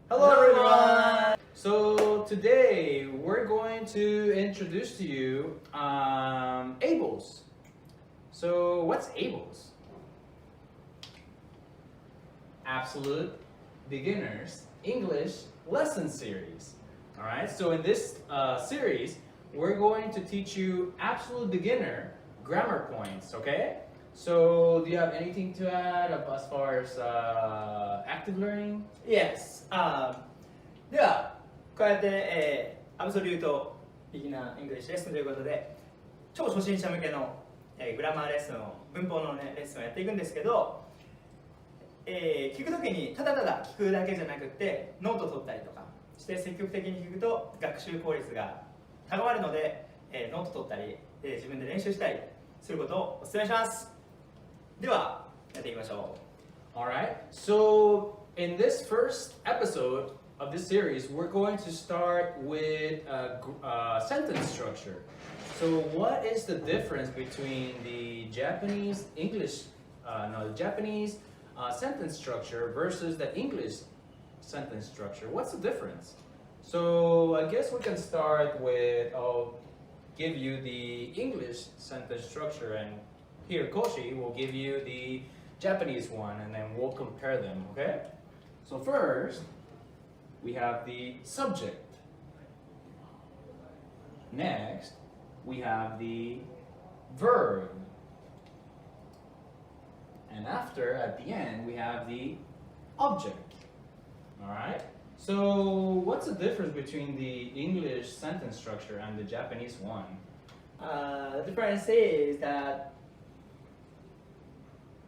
Hello everyone! So today we're going to introduce to you Abels. So what's Abels? Absolute Beginners English Lesson Series. Alright, so in this series we're going to teach you absolute beginner grammar points, okay? So do you have anything to add as far as active learning? Yes. ではこうやって、アブソリュートビギナーイングリッシュレッスンということで超初心者向けの、グラマーレッスンを文法の、レッスンをやっていくんですけど、聞くときにただただ聞くだけじゃなくてノート取ったりとかして積極的に聞くと学習効率が高まるので、ノート取ったり、自分で練習したりすることをお勧めします。ではやっていきましょう。 Alright, so in this first episode of this series, we're going to start with sentence structure. So what is the difference between the Japanese Japanese sentence structure versus the English sentence structure? What's the difference? So I guess we can start with, I'll give you the English sentence structure, and here Koshi will give you the Japanese one, and then we'll compare them, okay? So first, we have the subject. Next, we have the verb. And after, at the end, we have the object. Alright? So what's the difference between the English sentence structure and the Japanese one? The difference is that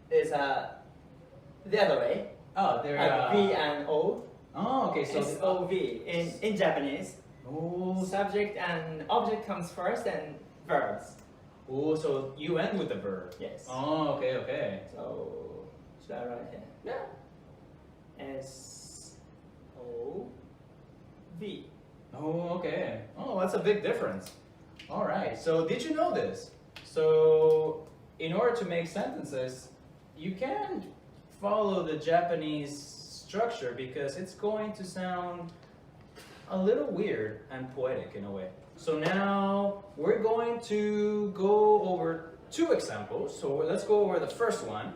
is the other way. Oh, there V and O. Oh, okay. So SOV in Japanese. Oh, Subject and object comes first, and verbs. oh, so you end with the verb. Yes. Oh, okay, okay. So should I write here? Yeah. SOV. Oh, okay. Oh, that's a big difference. All right. So did you know this? So in order to make sentences, you can follow the Japanese structure because it's going to sound a little weird and poetic in a way. So now we're going to go over two examples. So let's go over the first one.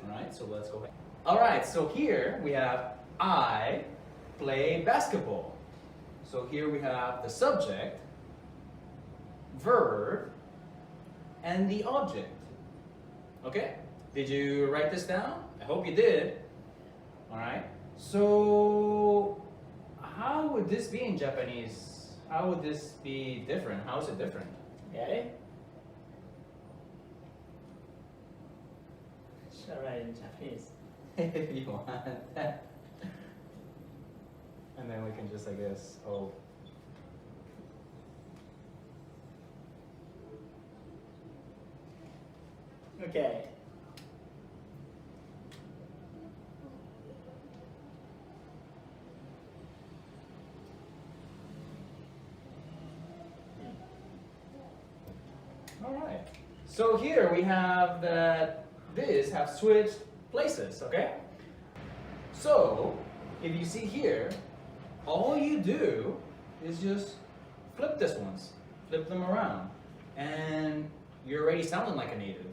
All right, so let's go ahead. All right, so here we have I play basketball. So here we have the subject, verb, and the object. Okay? Did you write this down? I hope you did. All right. So how would this be in Japanese? How would this be different? How is it different? Okay. Should I write in Japanese? If you want. And then we can just, I guess, oh. Okay. All right. So here we have that this have switched places, okay? So if you see here, all you do is just flip this ones, flip them around, and you're already sounding like a native.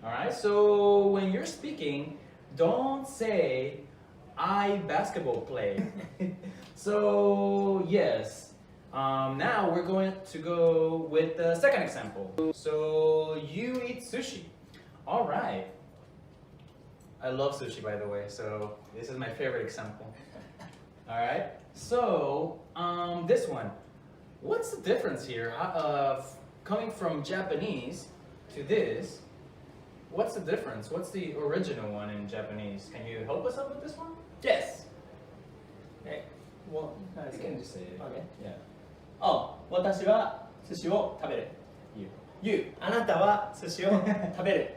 All right. So when you're speaking, don't say I basketball play. So yes. Now we're going to go with the second example. So you eat sushi. All right. I love sushi, by the way, so this is my favorite example. All right. So this one, what's the difference here of coming from Japanese to this? What's the difference? What's the original one in Japanese? Can you help us out with this one? Yes. Okay. Well, You can just say it. Okay. Yeah. 私は寿司を食べる。You あなたは寿司を食べる。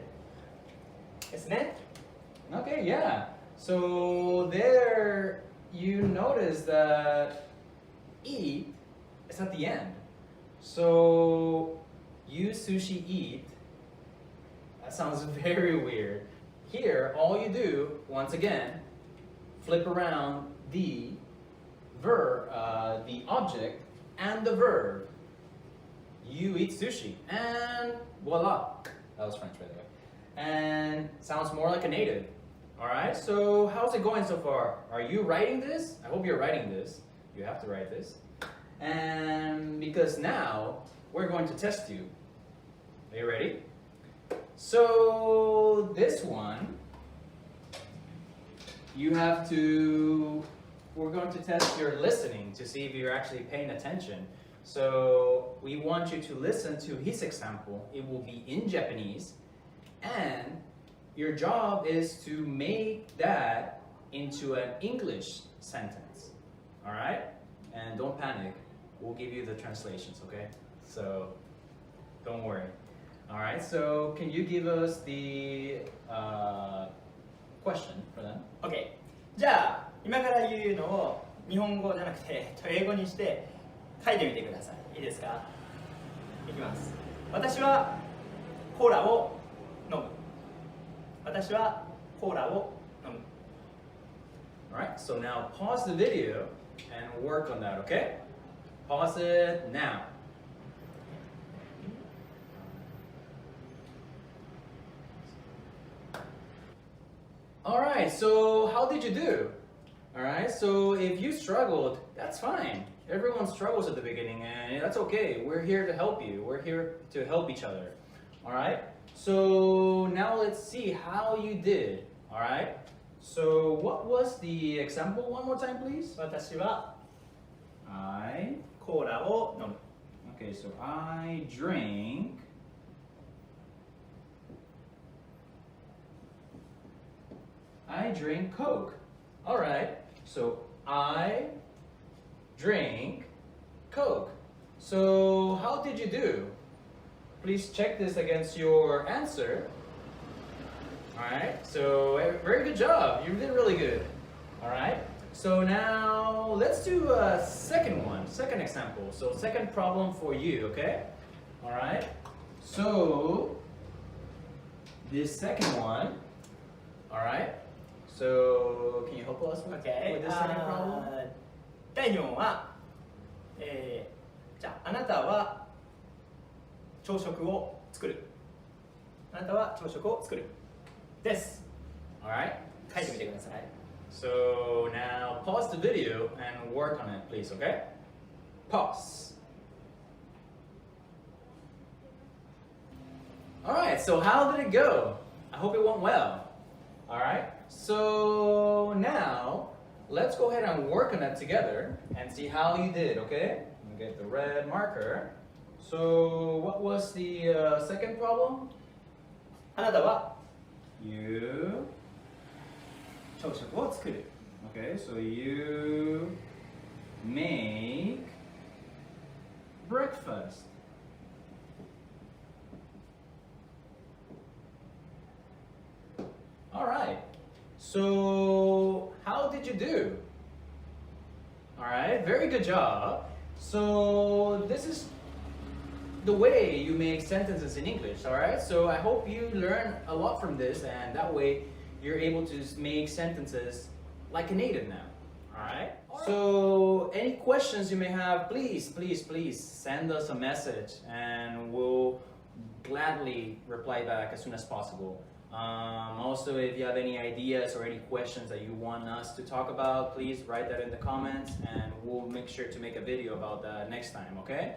ですね。Okay, yeah. So there you notice that eat is at the end. So you sushi eat. That sounds very weird. Here, all you do, once again, flip around the the object and the verb. You eat sushi, and voila. That was French, by the way. And sounds more like a native. All right, so how's it going so far? Are you writing this? I hope you're writing this. You have to write this. And because now we're going to test you. Are you ready? So this one, we're going to test your listening to see if you're actually paying attention. So we want you to listen to his example. It will be in Japanese, and your job is to make that into an English sentence. All right? And don't panic. We'll give you the translations, okay? So don't worry. All right, so can you give us the question for them? OK じゃあ今から言うのを日本語じゃなくて英語にして書いてみてください。いいですか？いきます。私はコーラを飲む。私はコーラを飲む。 Alright, so now pause the video and work on that, okay? Pause it now. Alright, so how did you do? Alright, so if you struggled, that's fine. Everyone struggles at the beginning, and that's okay. We're here to help you. We're here to help each other. Alright, so now let's see how you did. Alright, so what was the example one more time, please? 私は I. コーラを飲む。 Okay, so I drink. I drink Coke. Alright, so I drink Coke. So how did you do? Please check this against your answer. Alright, so very good job. You did really good. Alright, so now let's do a second example. So second problem for you, okay? Alright, so this second one, alright, so can you help us with this second problem? 第2問は、じゃああなたは朝食を作る。あなたは朝食を作る。です。Alright. 書いてみてください。So now pause the video and work on it, please, okay? Pause. Alright, so how did it go? I hope it went well. Alright, so now let's go ahead and work on it together and see how you did, okay? I'm gonna get the red marker. So what was the second problem? あなたは You. 朝食を作る。 Okay, so you make breakfast. All right. So how did you do? All right, very good job. So this is the way you make sentences in English, all right? So I hope you learn a lot from this, and that way you're able to make sentences like a native now, all right? So any questions you may have, please send us a message, and we'll gladly reply back as soon as possible. Also, if you have any ideas or any questions that you want us to talk about, please write that in the comments, and we'll make sure to make a video about that next time, okay?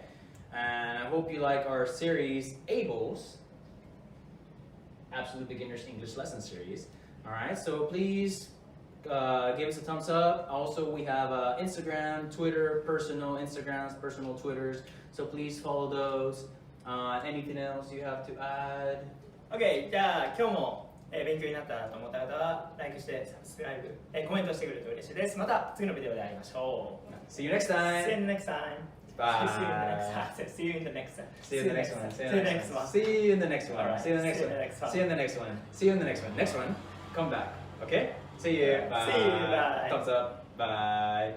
And I hope you like our series, Abels, Absolute Beginner's English Lesson Series. All right, so please give us a thumbs up. Also, we have Instagram, Twitter, personal Instagrams, personal Twitters. So please follow those. Anything else you have to add? OK、じゃあ今日も、勉強になったと思った方は、LIKE して、サブスクライブ、コメントしてくれると嬉しいです。また次のビデオで会いましょう。See you next time. See you next time. Bye. See you in the next time. See you in the next one. See you in the next one. See you in the next one. Alright, See you in the next see you in one. the next one. See you in the next one. See you in the next one. Next one. Come back. Okay? See you. Bye. See you. Bye. Thumbs up. Bye.